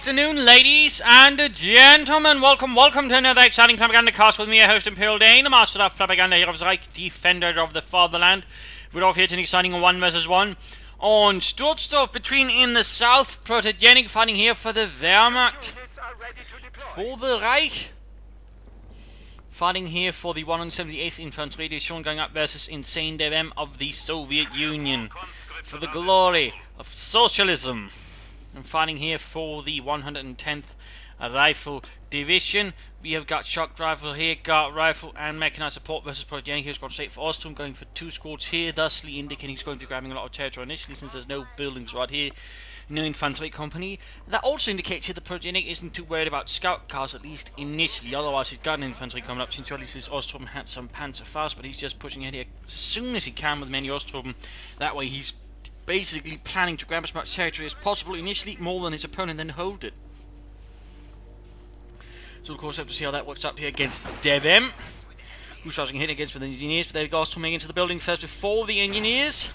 afternoon, ladies and gentlemen. Welcome to another exciting Propagandacast with me, your host, Pr0tegenic, the master of propaganda here of the Reich, defender of the fatherland. We're off here to an exciting 1 vs 1 on Stuttgart between in the south, Pr0tegenic fighting here for the Wehrmacht, for the Reich. Fighting here for the 178th Infantry Division, going up versus insane DevM of the Soviet Union, for the glory of socialism. And fighting here for the 110th Rifle Division. We have got shock rifle here, guard rifle, and mechanized support versus Pr0tegenic. He's gone straight for Ostrom, going for 2 squads here, thusly indicating he's going to be grabbing a lot of territory initially, since there's no buildings right here, no infantry company. That also indicates here that Pr0tegenic isn't too worried about scout cars, at least initially. Otherwise, he's got an infantry coming up, since at least his Ostrom had some Panzerfaust, but he's just pushing ahead here as soon as he can with many Ostrom. That way, he's basically planning to grab as much territory as possible initially, more than his opponent, then hold it. So of course we have to see how that works up here against DevM, who's starting hitting against with the engineers, but there we go, coming into the building first before the engineers.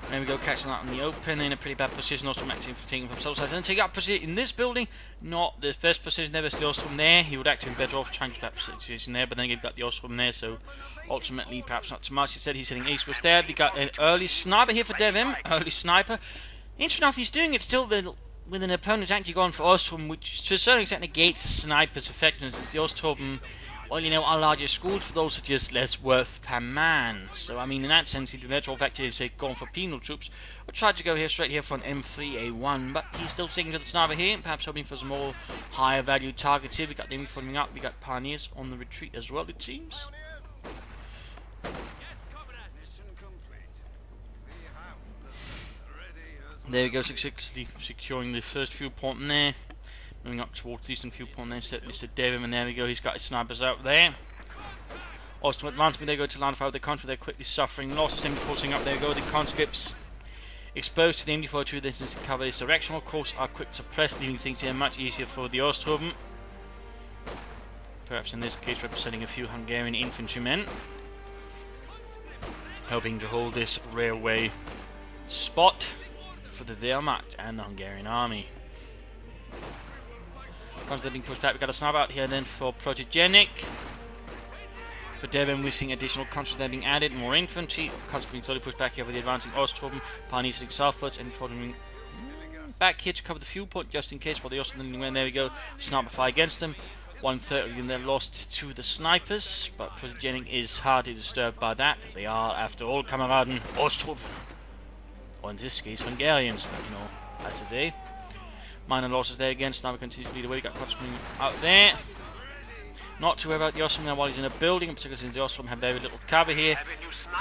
There we go, catching that in the open, in a pretty bad position, also actually taking from south side. And take up position in this building, not the first position there, but still Ostrom there. He would actually be better off trying to that position there, but then you've got the Ostrom there, so ultimately perhaps not too much. He said he's hitting eastwards there. We got an early sniper here for DevM, early sniper. Interesting enough, he's doing it still with an opponent actually going for Ostrom, which to a certain extent negates the sniper's effectiveness. It's the Ostrom, well, you know, are larger schools, but those are just less worth per man. So, I mean, in that sense, he'd be better off actually, say, going for penal troops, or tried to go here straight here for an M3A1, but he's still sticking to the sniper here, perhaps hoping for some more higher value targets here. We got them following up, we got Pioneers on the retreat as well, it seems. There we go, successfully securing the first fuel point in there. Moving up towards the eastern fuel point there, set Mr. DevM, and there we go, he's got his snipers out there. Ostrom advancement, they go to land fire with the conscript, they're quickly suffering losses, and forcing up, there we go, the conscripts exposed to the MD42, this is to cover this direction, of course, are quick to suppress, leaving things here much easier for the Ostrom. Perhaps in this case representing a few Hungarian infantrymen, helping to hold this railway spot for the Wehrmacht and the Hungarian army. Once they're being pushed back, we've got a sniper out here then for Pr0tegenic. For DevM, we're seeing additional conscripts that are being added, more infantry. Conscripts being slowly pushed back here for the advancing Ostrom. Pioneers heading southwards and following back here to cover the fuel point just in case while the Ostrom went. There we go, sniper fire against them. 1/3 of them then lost to the snipers, but Pr0tegenic is hardly disturbed by that. They are, after all, Kameraden Ostrom. Or in this case, Hungarians, but you know, that's the day. Minor losses there again, sniper continues to lead the way, got conscripts out there. Not too worried about the Ostrom now while he's in a building, particularly since the Ostrom have very little cover here.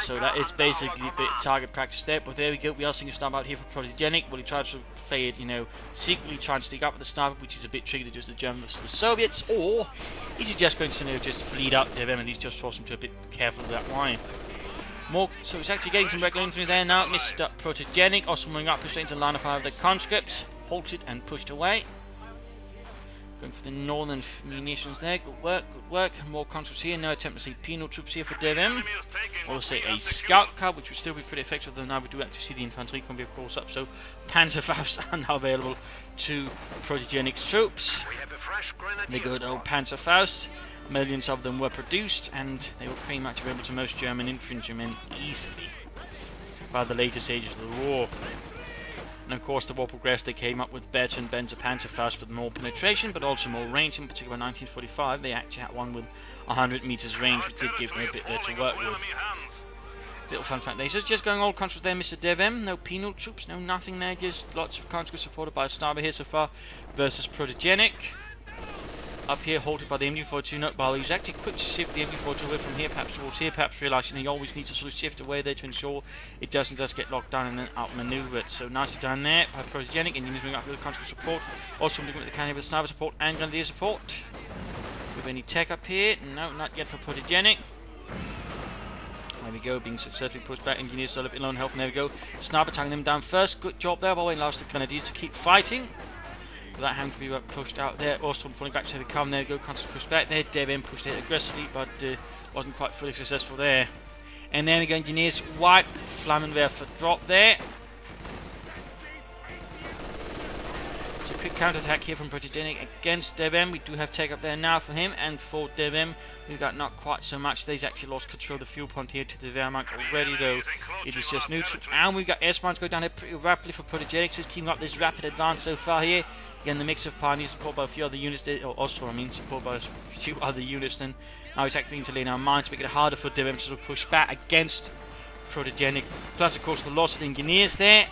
So that is basically a bit target practice there, but there we go, we are seeing a sniper out here for Pr0tegenic. Well, he tries to play it, you know, secretly trying to stick up with the sniper, which is a bit tricky to do with the Germans versus the Soviets, or is he just going to, you know, just bleed up DevM and he's just forced him to a bit careful of that line. More, so he's actually getting some regular infantry there now. Mr. Pr0tegenic, Ostrom moving up, pushed into the line of fire of the conscripts, halted and pushed away. Going for the northern munitions there, good work, good work. More conscripts here, no attempt to see penal troops here for DevM. Or say a scout car, which would still be pretty effective, though now we do actually see the infantry can be of course up, so Panzerfaust are now available to Pr0tegenic's troops. The good old Panzerfaust. Millions of them were produced, and they were pretty much available to most German infantrymen easily by the later stages of the war. And of course, the war progressed, they came up with better and better Panzerfaust with more penetration, but also more range. In particular, by 1945, they actually had one with 100 meters range, which did give them a bit there to work with. Little fun fact there. So it's just going all conscripts there, Mr. DevM. No penal troops, no nothing there, just lots of conscripts supported by a sniper here so far versus Pr0tegenic. Up here, halted by the MD42, note while he's actually quick to shift the MD42 away from here, perhaps towards here, perhaps realising he always needs to sort of shift away there to ensure it doesn't just get locked down and then outmaneuver it. So nicely done there by Pr0tegenic, and he's moving up with the conscript support. Also moving with the cannon with sniper support and grenadier support. With any tech up here? No, not yet for Pr0tegenic. There we go, being successfully pushed back. Engineers still a bit low on health, and there we go. Sniper tagging them down first. Good job there, by the way, allows the grenadiers to keep fighting. That having to be pushed out there. Ostrom falling back to the come. There we go, constant push back there. DevM pushed it aggressively, but wasn't quite fully successful there. And then again, engineers white, Flammenwerfer drop there. quick counter-attack here from Protagenic against DevM. We do have take up there now for him, and for DevM, we've got not quite so much. They've actually lost control of the fuel point here to the Wehrmacht already, though it is just neutral. And we've got S-Mines going down here pretty rapidly for Protagenic, so he's keeping up this rapid advance so far here. Again, the mix of Pioneers supported by a few other units, or Ostrom, I mean, supported by a few other units, then now he's acting to lay down mines to make it harder for DevM to sort of push back against Protagenic. Plus, of course, the loss of the engineers there.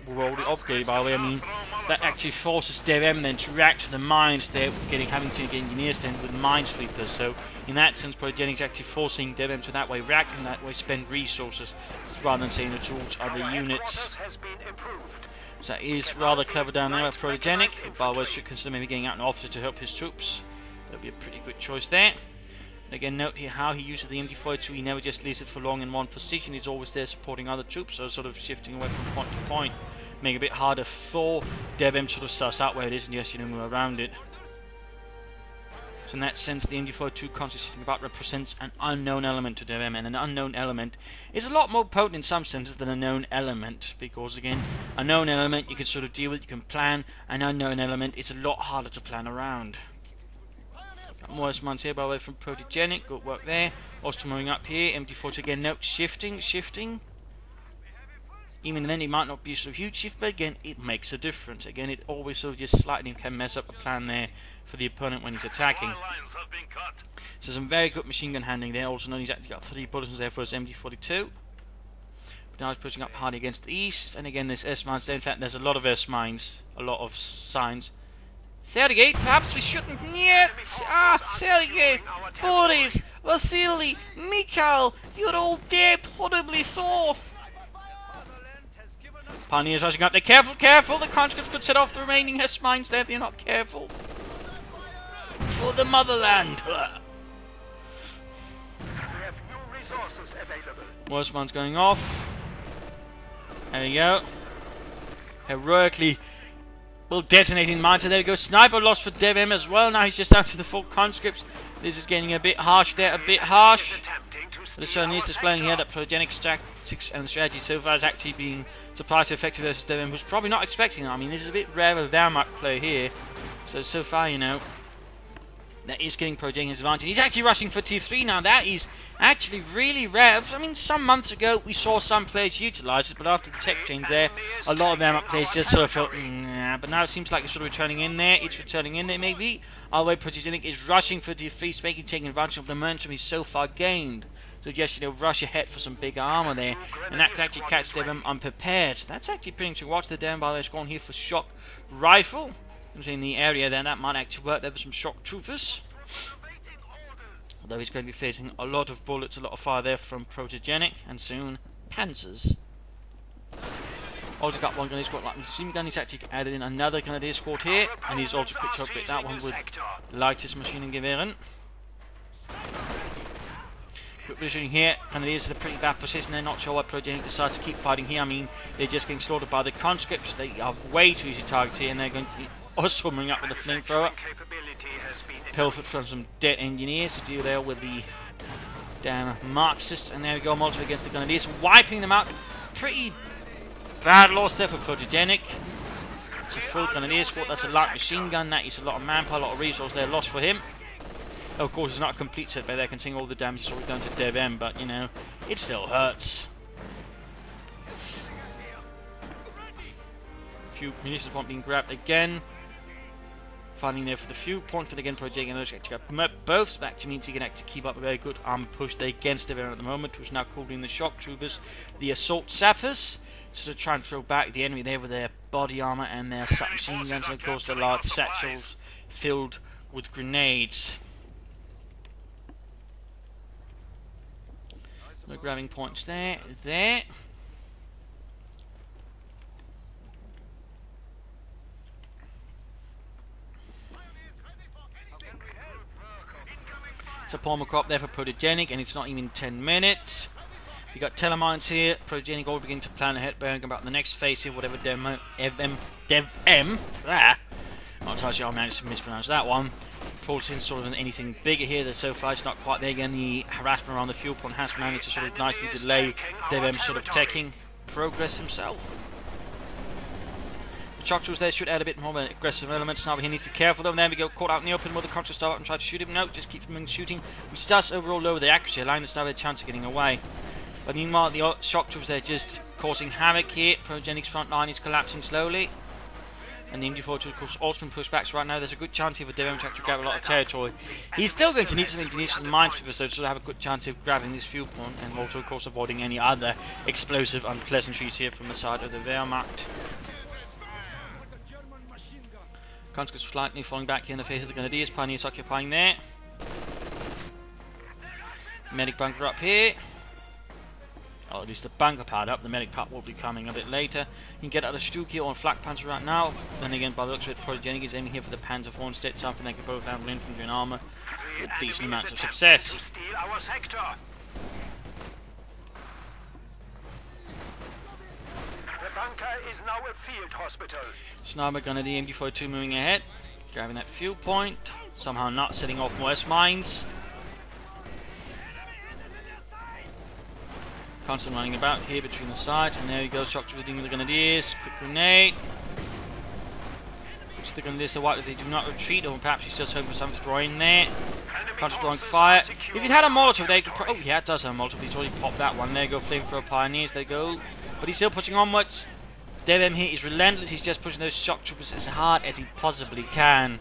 We're already upgraded, by the way. I mean, that actually forces DevM then to react to the mines there, having to get engineers then with minesweepers. So, in that sense, Protagenic's actually forcing DevM to that way react and that way spend resources rather than saying it towards other units. So that is rather clever down there by Protagenic. By the way, should consider maybe getting out an officer to help his troops. That'll be a pretty good choice there. And again, note here how he uses the MD-42. He never just leaves it for long in one position. He's always there supporting other troops, so sort of shifting away from point to point, making it a bit harder for DevM to sort of suss out where it is and yes, move around it. So in that sense, the MD-42 constantly sitting about represents an unknown element to DevM, and an unknown element is a lot more potent in some senses than a known element, because again, a known element you can sort of deal with, you can plan. An unknown element is a lot harder to plan around. Got more S-Mines here by the way from Protagenic, good work there. Also moving up here, MD-42 again, note shifting. Even then it might not be a sort of huge shift, but again, it makes a difference. Again, it always sort of just slightly can mess up a plan there for the opponent when he's attacking. So some very good machine gun handling there. Also note he's actually got 3 bulletins there for his MD-42. But now he's pushing up hard against the east, and again there's S-Mines there. In fact, there's a lot of S-Mines, a lot of signs. Sergei, perhaps we shouldn't yet. Sergei, Boris, Vasily, Mikhail, you're all dead, horribly so. Pioneers rushing up there. Careful, careful! The conscripts could set off the remaining S-Mines there if you're not careful. For the motherland! More S-Mines going off. There we go. Heroically, well, detonating mines. So there we go. Sniper loss for DevM as well. Now he's just down to the full conscripts. This is getting a bit harsh there, a bit harsh. But the Chinese displaying here that Progenic's tactics and strategy so far is actually being surprisingly effective versus DevM, who's probably not expecting it. I mean, this is a bit rare of a Wehrmacht play here. So far, that is getting Progenic's advantage. He's actually rushing for T3 now. That is actually really rare. I mean, some months ago we saw some players utilise it, but after the tech change there, a lot of Wehrmacht players just sort of felt, nah. But now it seems like it's sort of returning in there. It's returning in there, maybe. Our way Protagenic is rushing for T3, taking advantage of the momentum he's so far gained. So yes, rush ahead for some big armour there, and that could actually catch DevM unprepared. That's actually pretty interesting. Watch the DevM by the going here for shock rifle. In the area there, that might actually work there for some shock troopers. Although he's going to be facing a lot of bullets, a lot of fire there from Protagenic, and soon panzers. Also got one Grenadier squad, like machine gun. He's actually added in another Grenadier squad here, and he's also quick to upgrade that one with lightest machine Gewehren. Quick positioning here, Grenadiers in a pretty bad position. They're not sure why Protagenic decides to keep fighting here. I mean, they're just getting slaughtered by the conscripts. They are way too easy targets here, and they're going to also bring up with a flamethrower. Pilfered from some dead engineers to deal there with the damn Marxists. And there we go, Molotov against the Grenadiers, wiping them out. Pretty bad loss there for Protagenic. It's a full Grenadier squad, that's a light machine gun, that is a lot of manpower, a lot of resource there lost for him. Of course, it's not a complete setback there, considering all the damage he's already done to DevM, but it still hurts. A few munitions point being grabbed again. Finding there for the few points, but again, Protagenic actually got both, so that actually means he can actually keep up a very good arm push there against DevM at the moment, who's now calling the shock troopers, the assault sappers, to try and throw back the enemy there with their body armour and their submachine guns, and of course their large satchels filled with grenades. No grabbing points there. It's a palmer crop there for Protagenic, and it's not even 10 minutes. You got telemines here. Protagenic all beginning to plan ahead, bearing about the next phase here, whatever DevM. Not entirely sure I managed to mispronounce that one. Falls in sort of anything bigger here. That so far it's not quite there. Again, the harassment around the fuel point has managed to sort of nicely delay DevM sort of taking progress himself. shock troops there should add a bit more of an aggressive element. Sniper here needs to be careful though. There we go, caught out in the open. Will the Contra start and try to shoot him? No, just keeps moving shooting, which does overall lower the accuracy, allowing the Sniper a chance of getting away. But meanwhile, the shock troops there just causing havoc here. Pro-Tegenic's front line is collapsing slowly. And the MG4 of course also been pushed back, so right now there's a good chance here for DevM to actually grab a lot of territory. He's still going to need something to need some minesweepers, so to have a good chance of grabbing this fuel point, and also of course avoiding any other explosive unpleasantries here from the side of the Wehrmacht. Conscripts slightly falling back here in the face of the Grenadiers, Pioneers occupying there. Medic bunker up here. Or at least the bunker part up, the medic part will be coming a bit later. You can get out of Stuke here on Flak Panzer right now. Then again, by the looks of it, Pr0tegenic is aiming here for the Panzer IV instead, something they can both handle infantry and armour with decent amounts of success. The bunker is now a field hospital. Sniper gunner the MG42 moving ahead, grabbing that fuel point, somehow not setting off more S-mines. Constant running about here between the sides, and there he goes, shock troops dealing with the Grenadiers. Quick grenade. Puts the Grenadiers so white that they do not retreat, or perhaps he's just hoping for something to draw in there. Constant drawing fire. If it had a Molotov, they could. Oh, yeah, it does have a Molotov. He's already popped that one. There you go, Flamethrower Pioneers. There you go. But he's still pushing onwards. DevM here is relentless. He's just pushing those shock troopers as hard as he possibly can.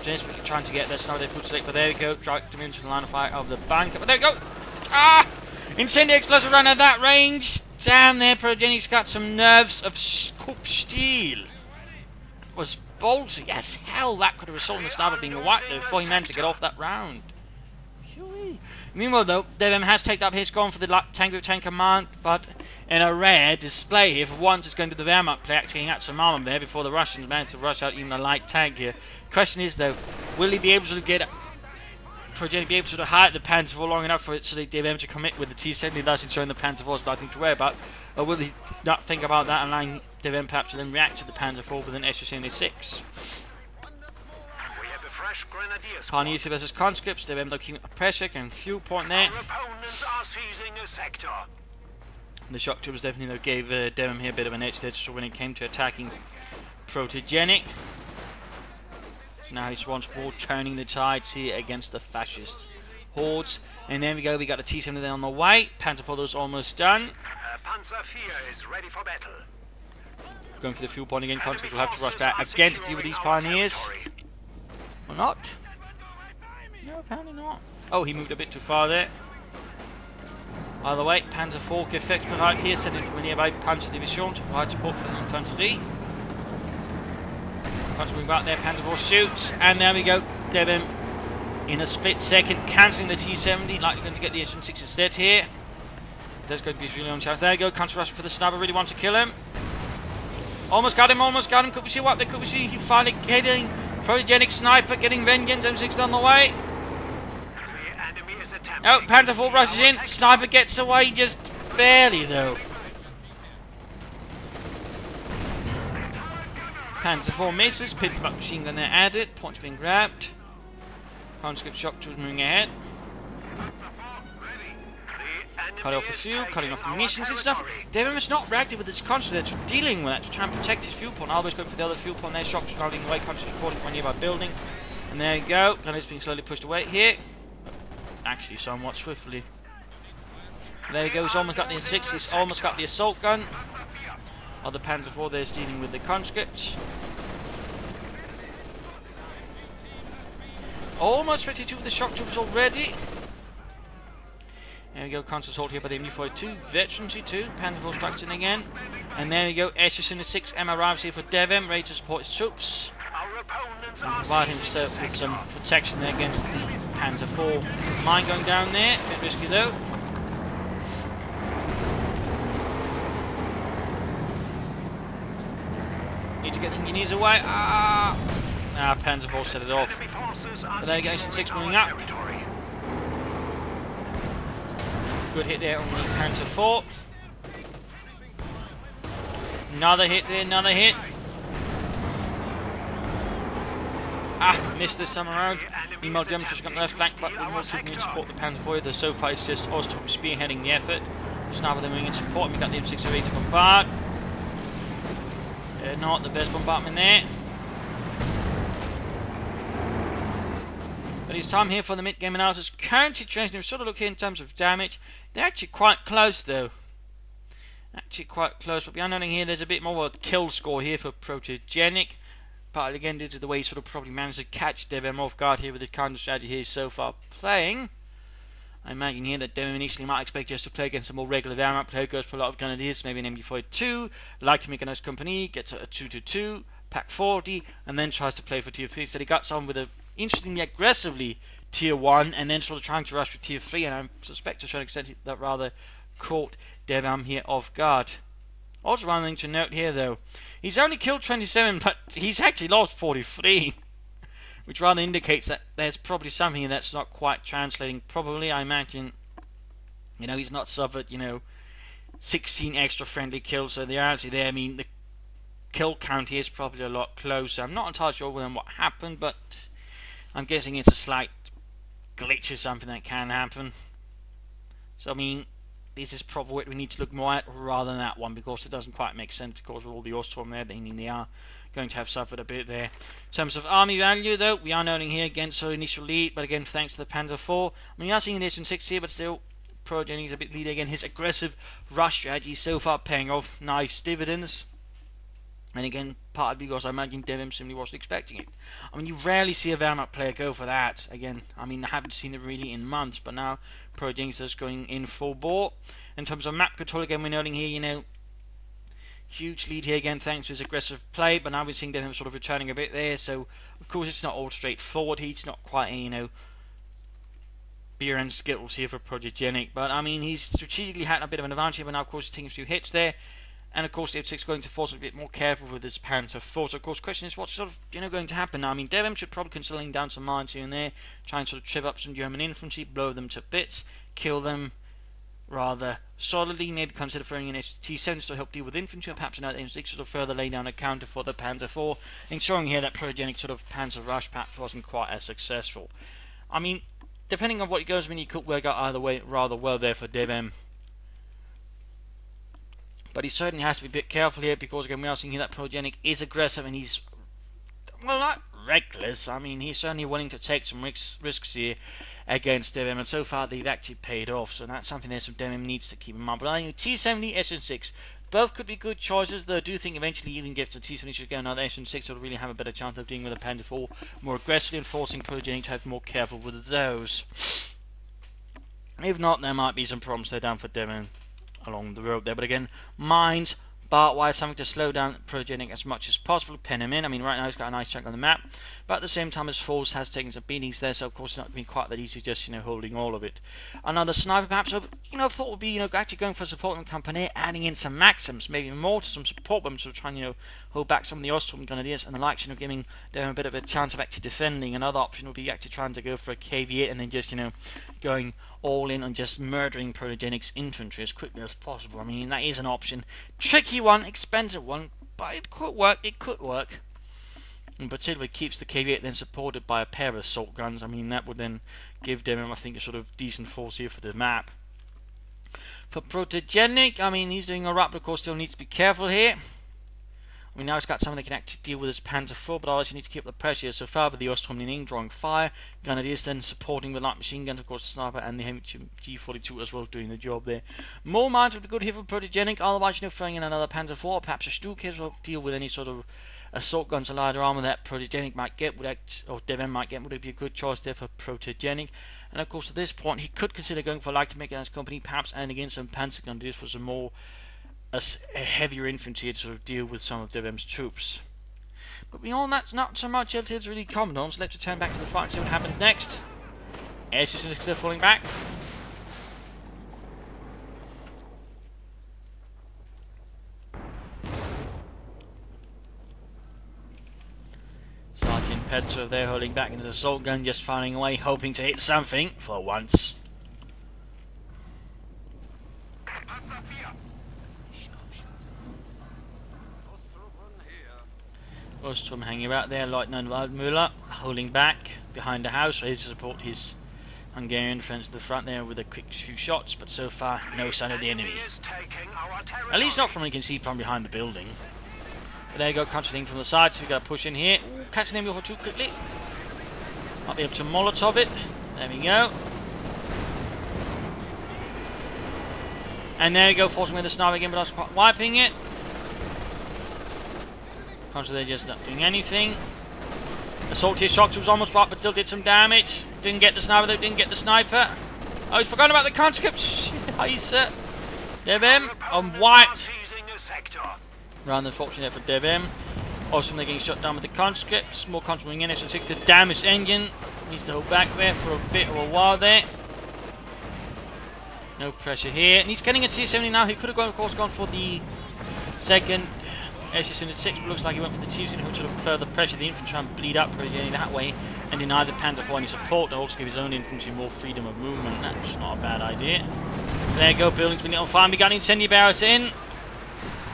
Just trying to get that sniper they put select, but there we go. Dragged him into the line of fire of the bunker. But there we go. Ah! Incendiary explosive run at that range. Damn, there, Pr0tegenic's got some nerves of steel. It was bolty as hell. That could have resulted in the sniper being wiped there before he managed to get off that round. Meanwhile, though, DevM has taken up his gun for the tank command, but in a rare display here, for once it's going to the Wehrmacht play, actually getting out some armor there before the Russians manage to rush out even a light tank here. Question is, though, will he be able to get Pr0tegenic be able to hide the Panzer IV long enough for it so they DevM to commit with the T-70, thus ensuring the Panzer IV is nothing to worry about, or will he not think about that and allowing DevM perhaps to then react to the Panzer IV with an SU-76? Pioneers versus conscripts, DevM looking at pressure, getting fuel point there. The shock troopers definitely gave DevM here a bit of an edge there when it came to attacking Pr0tegenic. So now he's once more turning the tides here against the fascist hordes. And there we go, we got a T-70 there on the way. Panzer IV is almost done. Panzer IV is ready for battle. Going for the fuel point again, conscripts will have to rush back again to deal with these pioneers. Or not? No, apparently not. Oh, he moved a bit too far there. Either way, Panzer IV effects right here, sending from a nearby Panzer Division to provide support for the infantry. Moving back there, Panzer IV shoots, and there we go. DevM in a split second, cancelling the T-70, likely going to get the SU-6 instead here. That's going to be his really on chance. There we go, counter rush for the sniper, really want to kill him. Almost got him, almost got him. Could we see what there? Could we see he finally getting Pr0tegenic sniper, getting vengeance, M6 on the way. Oh, Panzer IV rushes in, sniper gets away just barely though. Panzer IV misses, picks up machine gun there added, points being grabbed. Conscript shock troops moving ahead. Cut off the fuel, cutting off the munitions and stuff. DevM is not reactive with his conscript, they're dealing with that to try and protect his fuel point. Always going for the other fuel point there, shock troops running away, conscript reporting from a nearby building. And there you go, gun is being slowly pushed away here. Actually, somewhat swiftly. There he goes, almost got the M6, he's almost got the assault gun. Other Panzer IV there's dealing with the conscripts. Almost 52 with the shock troopers already. There we go, conscripts hold here by the MG42, veterans too, Panzer IV strikes in again. And there we go, SU-6 M arrives here for DevM, ready to support his troops. And provide himself with some protection there against the Panzer IV. Mine going down there, a bit risky though. Need to get the engineers away. Panzer IV set it off. But there you go, SU-6 moving up. Good hit there on the Panzer IV. Another hit there, another hit. Missed this time around. Meanwhile, Germans pushing up the left flank, but we're more to support the Panzer IV. The so far it's just Ostrom spearheading the effort. Sniper them moving in support, and we got the M608 to bombard. Not the best bombardment there. But it's time here for the mid-game analysis. Current situation, if we sort of look here in terms of damage, they're actually quite close though. Actually quite close, but beyond noting here, there's a bit more of a kill score here for Pr0tegenic. Partly again due to the way he sort of probably managed to catch DevM off guard here with the counter strategy here so far playing. I imagine here that DevM initially might expect just to play against a more regular DevM player, goes for a lot of grenadiers, maybe an MG42, like to make a nice company, gets a 2-2-2, pack 40, and then tries to play for tier 3. So he got some with a interestingly aggressively tier 1, and then sort of trying to rush for tier 3, and I suspect to a certain extent that rather caught DevM here off guard. Also one thing to note here though, he's only killed 27, but he's actually lost 43. Which rather indicates that there's probably something that's not quite translating. Probably, I imagine, you know, he's not suffered, you know, 16 extra friendly kills. So the reality there, I mean, the kill count here is probably a lot closer. I'm not entirely sure what happened, but I'm guessing it's a slight glitch or something that can happen. So, I mean, this is probably what we need to look more at rather than that one, because it doesn't quite make sense because of all the Ostrom there. I mean, they are going to have suffered a bit there. In terms of army value though, we are noting here again so initial lead, but again thanks to the Panzer IV. I mean, you are seeing this in 6 here, but still Pr0tegenic is a bit lead again. His aggressive rush strategy so far paying off nice dividends. And again, partly because I imagine DevM simply wasn't expecting it. I mean, you rarely see a Wehrmacht player go for that. Again, I mean, I haven't seen it really in months, but now Pr0tegenic is going in full bore. In terms of map control, again, we're noting here, you know, huge lead here again thanks to his aggressive play, but now we're seeing them sort of returning a bit there, so of course it's not all straightforward. He's not quite a, you know, beer and skittles here for Pr0tegenic, but I mean, he's strategically had a bit of an advantage here, but now of course he's taking a few hits there, and of course the F6 going to force a bit more careful with his Panzer IV. So of course the question is what's sort of, you know, going to happen now. I mean, DevM should probably consider laying down some mines here and there, try and sort of trip up some German infantry, blow them to bits, kill them rather solidly, maybe consider throwing in T7 to help deal with infantry, or perhaps another M6 sort of further lay down a counter for the Panzer IV, ensuring here that Pr0tegenic sort of Panzer rush perhaps wasn't quite as successful. I mean, depending on what he goes, I mean, he could work out either way rather well there for DevM. But he certainly has to be a bit careful here, because again we are seeing here that Pr0tegenic is aggressive and he's, well, not reckless. I mean, he's certainly willing to take some risks here against DevM, and so far they've actually paid off, so that's something that some DevM needs to keep in mind. But I think T70, SN6, both could be good choices, though I do think eventually even if the T70 should go another SN6, will really have a better chance of dealing with a Panzer IV more aggressively and forcing Pr0tegenic to have more careful with those. If not, there might be some problems there down for DevM along the road there, but again, mines, Bart-wise, something to slow down Pr0tegenic as much as possible, pen him in. I mean, right now he's got a nice chunk on the map, but at the same time his force has taken some beatings there, so of course it's not been quite that easy just, you know, holding all of it. Another sniper perhaps, you know, thought would be, you know, actually going for support on company, adding in some Maxims, maybe more to some support them, sort of trying, you know, hold back some of the Ostrom grenadiers and the likes, you know, giving them a bit of a chance of actually defending. Another option would be actually trying to go for a KV8 and then just, you know, going all in on just murdering Pr0tegenic's infantry as quickly as possible. I mean, that is an option. Tricky one, expensive one, but it could work, And particularly keeps the KV8 then supported by a pair of assault guns. I mean, that would then give them, I think, a sort of decent force here for the map. For Pr0tegenic, I mean, he's doing alright, but of course still needs to be careful here. I mean, now he's got someone that can actually deal with his Panzer IV, but obviously needs to keep the pressure so far with the Ostrom in drawing fire. Grenadiers then supporting with light machine guns, of course, the sniper and the MG42 as well doing the job there. More mines would be good here for Pr0tegenic, otherwise, you know, throwing in another Panzer IV, perhaps a Stuka as well, deal with any sort of assault guns or lighter armor that Pr0tegenic might get, or DevM might get, would it be a good choice there for Pr0tegenic. And of course, at this point, he could consider going for light to make it as company, perhaps adding in some Panzer grenadiers for some more a heavier infantry to sort of deal with some of DevM's troops. But beyond that, not so much else to really comment on, so let's return back to the fight and see what happens next. Air systems are falling back. Sergeant Petrov there holding back into the assault gun, just firing away, hoping to hit something for once. Ostrom hanging about there, Lieutenant Waldmüller holding back behind the house, ready to support his Hungarian friends to the front there with a quick few shots, but so far no sign of the enemy. At least not from what you can see from behind the building. But there you go, concentrating from the side, so we've got to push in here. Ooh, catching him over too quickly. Might be able to Molotov it. There we go. And there you go, forcing with the sniper again, but not quite wiping it. So they're just not doing anything. Assault here, shock was almost wiped, but still did some damage. Didn't get the sniper, though, didn't get the sniper. Oh, he's forgotten about the conscripts. Nice. DevM on white. Rather unfortunate for DevM. Also, they're getting shot down with the conscripts. More conscripts moving in. So 6 to damage engine. Needs to hold back there for a bit of a while there. No pressure here. And he's getting a T-70 now. He could have, of course, gone for the second SU-76, but looks like he went for the T-70, which would have further pressure the infantry and bleed up Pr0tegenic that way and deny the Panther for any support. They'll also give his own infantry more freedom of movement. That's not a bad idea. There you go, buildings being lit on fire. We got incendiary barrels in.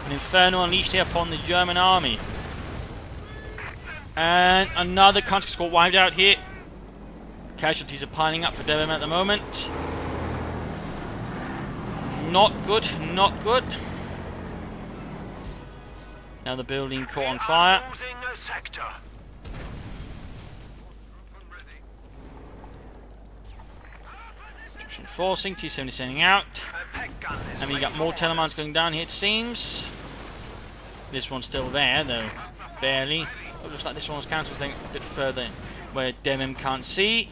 An inferno unleashed here upon the German army. And another conscript got wiped out here. Casualties are piling up for DevM at the moment. Not good, not good. Now the building caught on fire. Forcing, T-70 sending out. And we got more telemines going down here, it seems. This one's still there, though. Barely. It looks like this one's cancelled a bit further where DevM can't see.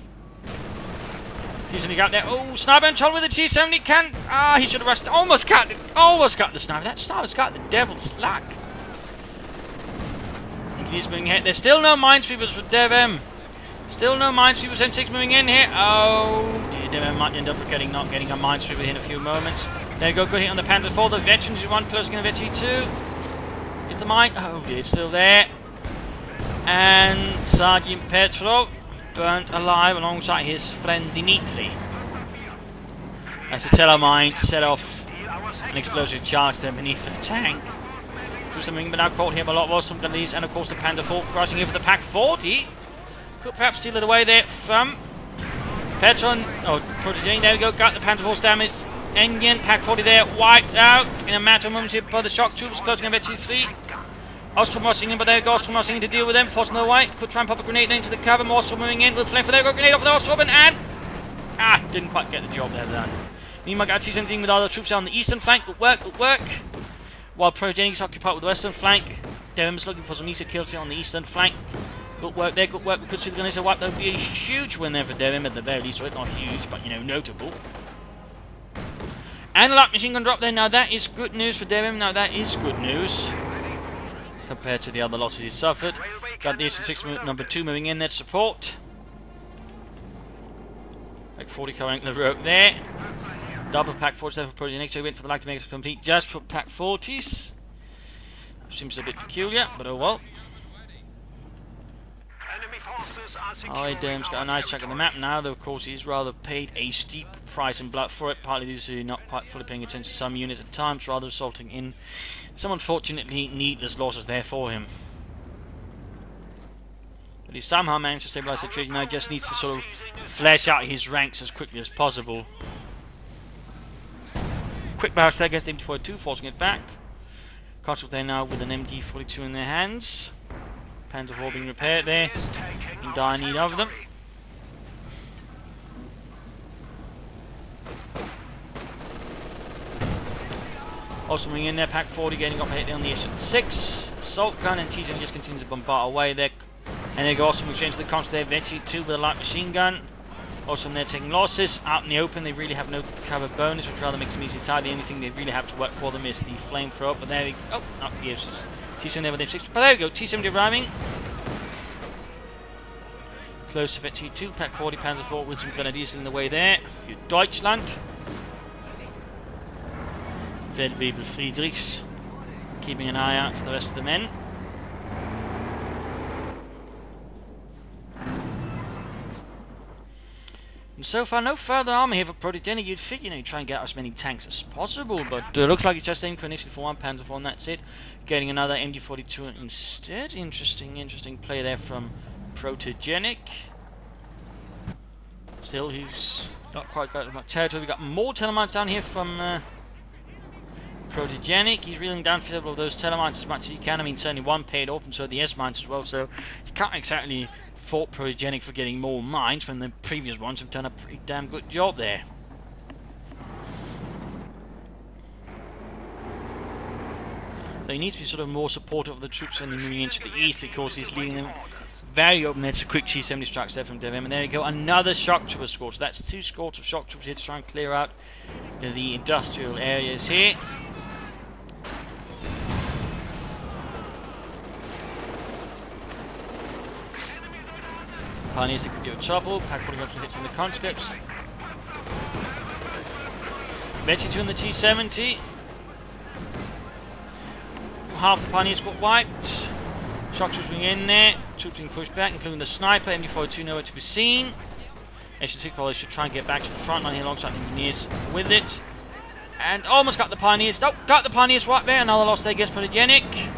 T-70 got there. Oh, sniper and with the T-70 can. Ah, he should have rushed. Almost got the sniper. That sniper's got the devil's luck. He's moving ahead. There's still no minesweepers for DevM. Still no minesweepers. M6 moving in here. Oh dear, DevM might end up not getting a minesweeper in a few moments. There you go, good hit on the Panther 4. The veterans is one closing on the Veteran 2. Is the mine? Oh dear, it's still there. And Sergeant Pr0tegenic burnt alive alongside his friend Dimitri. As the telemine set off an explosive charge there beneath the tank. Do something, but now caught here by a lot of awesome gunneries, and of course the Panther 4 crossing here for the Pack 40. Could perhaps steal it away there from Pr0tegenic. There we go, got the Panther 4's damage. Engine, Pack 40 there, wiped out in a matter of moments here by the shock troops closing on Veteran 3. Ostrom rushing in, but there we go, Ostrom rushing in to deal with them, forcing their way. Could try and pop a grenade into the cover. More Ostrom moving in with flame for there we go, grenade off the Ostrom, and didn't quite get the job there done. Meanwhile, got to see something with all the troops on the eastern flank. Good work, good work. While Pr0tegenic is occupied with the western flank, DevM's looking for some easy kills here on the eastern flank. Good work there, good work. We could see the gunners are wiped. That would be a huge win there for DevM at the very least. So it's not huge, but you know, notable. And a light machine gun drop there. Now that is good news for DevM. Now that is good news compared to the other losses he suffered. Got the SU-6 number 2 moving in there to support. Like 40 covering the rope there. Double Pack 47 for Pr0tegenic, so he went for the light to make it complete just for Pack 40s. Seems a bit peculiar, but oh well. Alright, DevM's got a nice check on the map now, though of course he's rather paid a steep price in blood for it, partly due to not quite fully paying attention to some units at times, rather resulting in some unfortunately needless losses there for him. But he somehow managed to stabilise the situation. Now he just needs to sort of flesh out his ranks as quickly as possible. Quick barrage there against the MG42, forcing it back. Conscript there now with an MG42 in their hands. Panther 4 being repaired there. In dire need of them. Also moving in there, Pack 40 getting off a hit on the SU-6. Assault gun, and T-70 just continues to bombard away there. And they go also move change to the conscript there, Veteran 2 with a light machine gun. Also, they're taking losses out in the open. They really have no cover bonus, which rather makes them easy to tie. The only thing they really have to work for them is the flamethrower. But there we go. Oh, not the T-70 there with M6. But there we go. T-70 arriving. Close to Veteran 2. Pack 40 Panzer 4 with some grenadiers in the way there. For Deutschland. Feldwebel Friedrichs. Keeping an eye out for the rest of the men. And so far, no further army here for Pr0tegenic. You'd think, try and get as many tanks as possible, but looks like he's just aiming for initially for one Panzer 4, and that's it. Getting another MG42 instead. Interesting play there from Pr0tegenic. Still, he's not quite got as much territory. We got more telemines down here from Pr0tegenic. He's reeling down several of those telemines as much as he can. I mean, certainly one paid off, and so the S-mines as well, so you can't exactly fault Pr0tegenic for getting more mines when the previous ones have done a pretty damn good job there. So he needs to be sort of more supportive of the troops when they're moving into the east, because he's leaving them very open there to quick T-70 strikes there from DevM. And there you go, another shock trooper squad. So that's 2 squads of shock troopers here to try and clear out the industrial areas here. Pioneers that could be of trouble. Pack 41 hits in the conscripts. Eventually 2 in the T-70. Half the Pioneers got wiped. Shock troops being in there. Troops being pushed back, including the sniper. MD-42 nowhere to be seen. H2 should try and get back to the front line here alongside the engineers with it. And almost got the Pioneers. Nope, got the Pioneers right there. Another loss there against Pr0tegenic.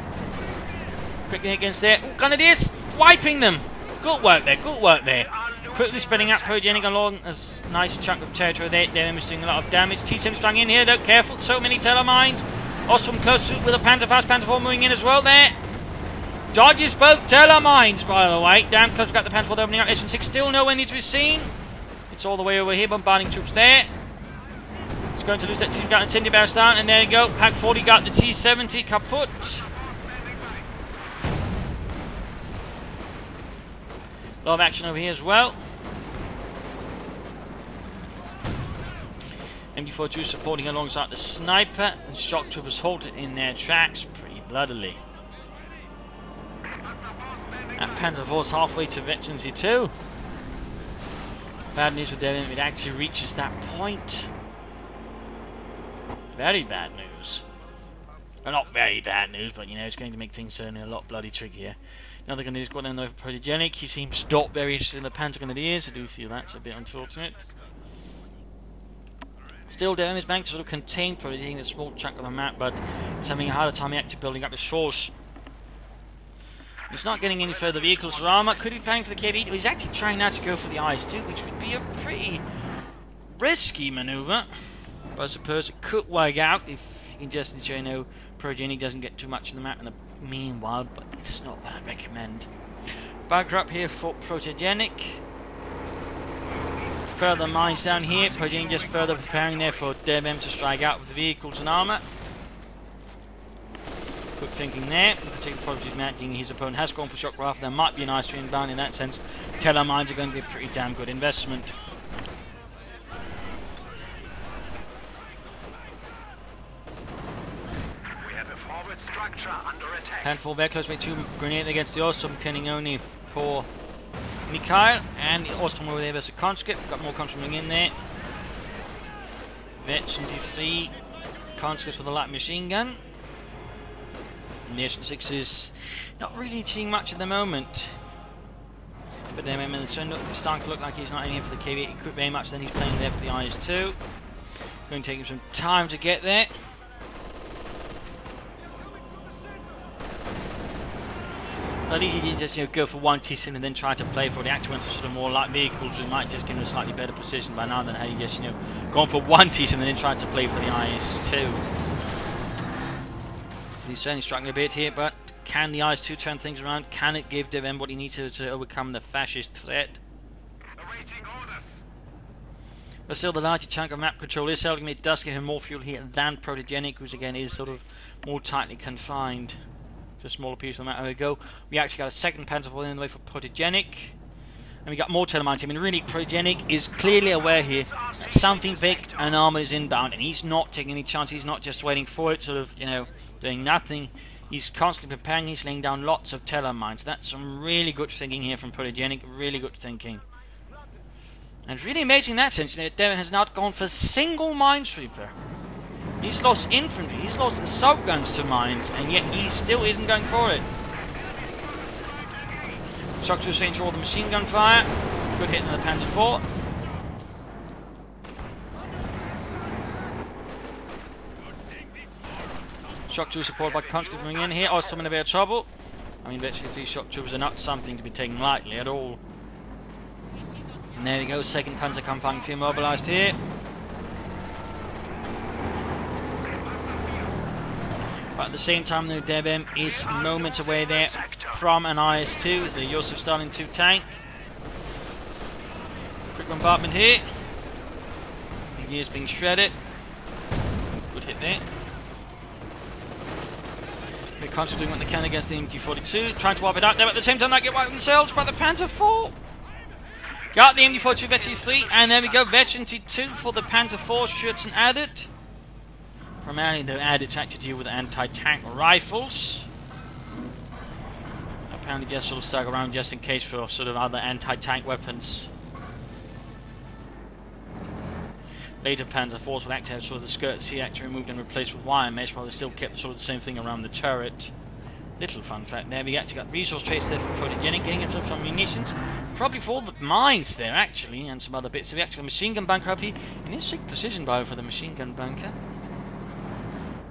Quickly against there. Oh, Grenadiers wiping them. Good work there, good work there. Quickly spreading out Pr0tegenic along a nice chunk of territory there. DevM is doing a lot of damage. T-70 strung in here, though. Careful, so many telemines. Ostrom close to with a Panzer fast Panzer 4 moving in as well there. Dodges both telemines, by the way. Damn close, got the Panzer 4 opening up. S6 still nowhere needs to be seen. It's all the way over here, bombarding troops there. It's going to lose that team, got incendiary barrels down, and there you go. Pack 40 got the T-70 kaput. A lot of action over here as well. MD-42 supporting alongside the sniper, and shock troopers halted in their tracks pretty bloodily. And Panzer 4's halfway to Veterancy 2. Bad news for DevM, it actually reaches that point. Very bad news. Well, not very bad news, but you know, it's going to make things certainly a lot bloody trickier. Another Grenadiers got in there for Pr0tegenic. He seems not very interested in the Panzer Grenadiers. I do feel that's a bit unfortunate. Still, DevM is managed to sort of contain Pr0tegenic, a small chunk of the map, but he's having a harder time actually building up his force. He's not getting any further vehicles or armor. Could he be planning for the KV? He's actually trying now to go for the IS-2, which would be a pretty risky maneuver. But I suppose it could work out if you can just ensure, you know, Pr0tegenic doesn't get too much of the map in the meanwhile, but it's not what I'd recommend. Bunker up here for Pr0tegenic. Further mines down here. Pr0tegenic just further preparing there for DevM to strike out with the vehicles and armor. Good thinking there. Particularly probably matching his opponent has gone for shock rifle. There might be an ice stream down in that sense. Telemines are going to be a pretty damn good investment. We have a forward structure under attack. Handful very close way to grenade against the Ostrom, killing only for Mikhail, and the Ostrom over there versus conscript. Got more conscript in there. Veteran 3 conscripts with a light machine gun. And the S6 is not really achieving much at the moment. But then it's starting to look like he's not aiming for the KV. He could very much then he's playing there for the IS-2. Going to take him some time to get there. At least he didn't just go for one T-sim and then try to play for the actual went for sort of more light vehicles, who might just give him a slightly better position by now than had he just gone for one T-sim and then tried to play for the IS-2. He's certainly struggling a bit here, but can the IS-2 turn things around? Can it give DevM what he needs to overcome the fascist threat? But still, the larger chunk of map control is helping. It does give him more fuel here than Pr0tegenic, who's again is sort of more tightly confined to a smaller piece of the map. There we go. We actually got a second Panzer 4 in the way for Pr0tegenic. And we got more telemines. I mean, really, Pr0tegenic is clearly aware here that something big and armor is inbound, and he's not taking any chance. He's not just waiting for it, sort of, doing nothing. He's constantly preparing. He's laying down lots of telemines. That's some really good thinking here from Pr0tegenic. Really good thinking. And it's really amazing in that sense. DevM has not gone for a single minesweeper. He's lost infantry. He's lost assault guns to mines, and yet he still isn't going for it. Shock to change all the machine gun fire. Good hit in the Panzer 4. Shock troopers supported by conscripts coming in here. Ostrom in a bit of trouble. I mean, virtually these shock troopers are not something to be taken lightly at all. And there we go, second Panzer Kampfwagen mobilized here. But at the same time, though, DevM is moments away there from an IS-2, the Joseph Stalin 2 tank. Quick bombardment here. The gear's being shredded. Good hit there. They're constantly doing what they can against the MG42, trying to wipe it out there, but at the same time they get wiped themselves by the Panther IV. Got the MG42 Veteran 3, and there we go, Veteran 2 for the Panther IV, shoots and added. Primarily they're added to actually deal with anti-tank rifles. Apparently just sort of stuck around just in case for sort of other anti-tank weapons. Later Panzer IVs will actually have sort of the skirts here actually removed and replaced with wire mesh, while they still kept sort of the same thing around the turret. Little fun fact there, we actually got resource trace there for Protogenic, getting himself some munitions. Probably for all the mines there actually, and some other bits. So we actually got a machine gun bunker up here. An interesting precision bio for the machine gun bunker.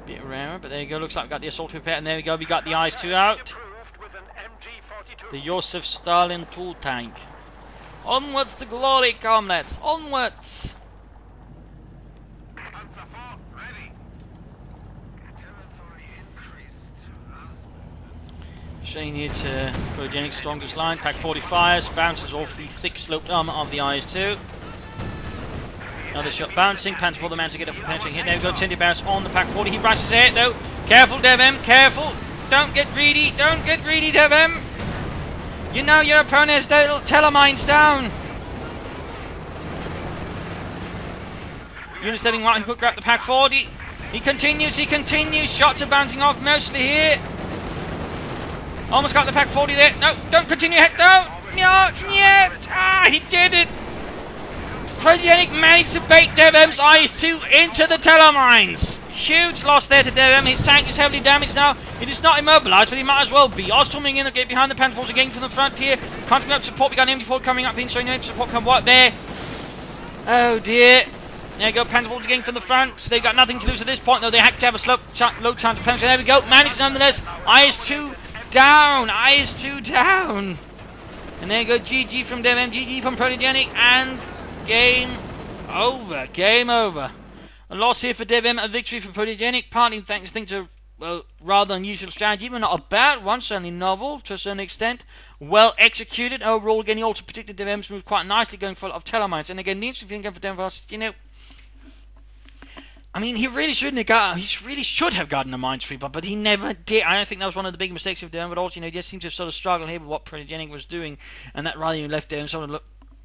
Bit rarer, but there you go, looks like we got the assault repair, and there we go, we got the IS-2 out. The Joseph Stalin 2 tank. Onwards to glory, comrades, onwards! Shane here to Progenic's strongest line. Pack 40 fires, bounces off the thick sloped armour of the IS-2. Another shot bouncing, Panther for the man to get up for penetrating hit. There we go, 20 bounce on the Pack 40. He rushes it though. Careful, DevM, careful. Don't get greedy, DevM. You know your opponent's telemines down. Unit stepping right and quick grab the Pack 40. He continues. Shots are bouncing off mostly here. Almost got the Pack 40 there. No, don't continue ahead. No, yet. Ah, he did it. Protogenic managed to bait DevM's IS-2 into the telemines. Huge loss there to DevM. His tank is heavily damaged now. It is not immobilized, but he might as well be. Ostorming in to get behind the Panther IVs again from the front here. Can't up support. We got an MD4 coming up here, showing no support come what there. Oh dear. There you go, Panther IVs again from the front. So they've got nothing to lose at this point, though. They have to have a low chance of penetrating. There we go. Managed nonetheless. IS-2 down. IS-2 down. And there you go. GG from DevM. GG from Protogenic. And game over. Game over. A loss here for DevM. A victory for Protogenic. Partly thanks to rather unusual strategy, but not a bad one. Certainly novel to a certain extent. Well executed. Overall, again, he also predicted DevM's move quite nicely, going for a lot of telemines. And again, the interesting thing again for DevM was, you know, I mean, he really should have gotten a mine sweeper, but he never did. I don't think that was one of the big mistakes of DevM, but also, you know, he just seemed to sort of struggle here with what Protogenic was doing, and that rather than left DevM sort of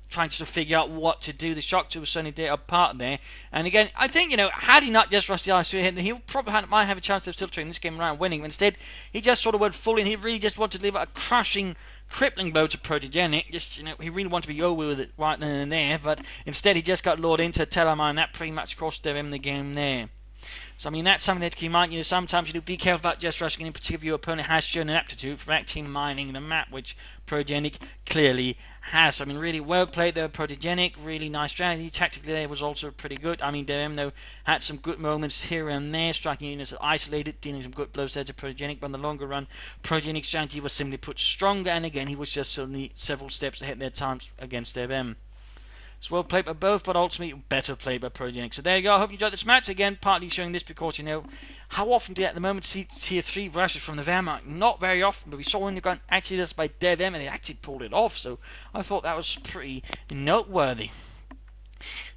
trying to figure out what to do. The Shock 2 was certainly did a part there. And again, I think, you know, had he not just rushed the IS-2 ahead, he probably might have a chance of still turning this game around winning. But instead, he just sort of went full in. He really just wanted to deliver a crushing, crippling blow to Protogenic. Just, you know, he really wanted to be over with it right then and there. But instead, he just got lured into a telemine. That pretty much cost DevM the game there. So, I mean, that's something that you might, you know, sometimes you do be careful about just rushing, in particular if your opponent has shown an aptitude for actually mining the map, which Protogenic clearly has. So, I mean, really well played there, Protogenic, really nice strategy. Tactically there was also pretty good. I mean, DevM, though, had some good moments here and there, striking units isolated, dealing some good blows there to Protogenic, but in the longer run, Protogenic's strategy was simply put stronger, and again, he was just suddenly several steps ahead their times against DevM. It's well played by both, but ultimately better played by Protogenic. So there you go. I hope you enjoyed this match. Again, partly showing this because, you know, how often do you at the moment see tier 3 rushes from the Wehrmacht? Not very often, but we saw one gun actually this by DevM, and they actually pulled it off. So I thought that was pretty noteworthy.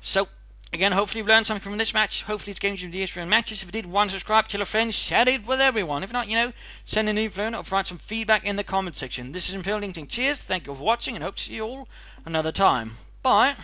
So, again, hopefully you've learned something from this match. Hopefully it's games you do for matches. If you did, subscribe, tell a friend, share it with everyone. If not, you know, send a new learner or write some feedback in the comment section. This is Pr0tegenic. Cheers, thank you for watching, and hope to see you all another time. Bye.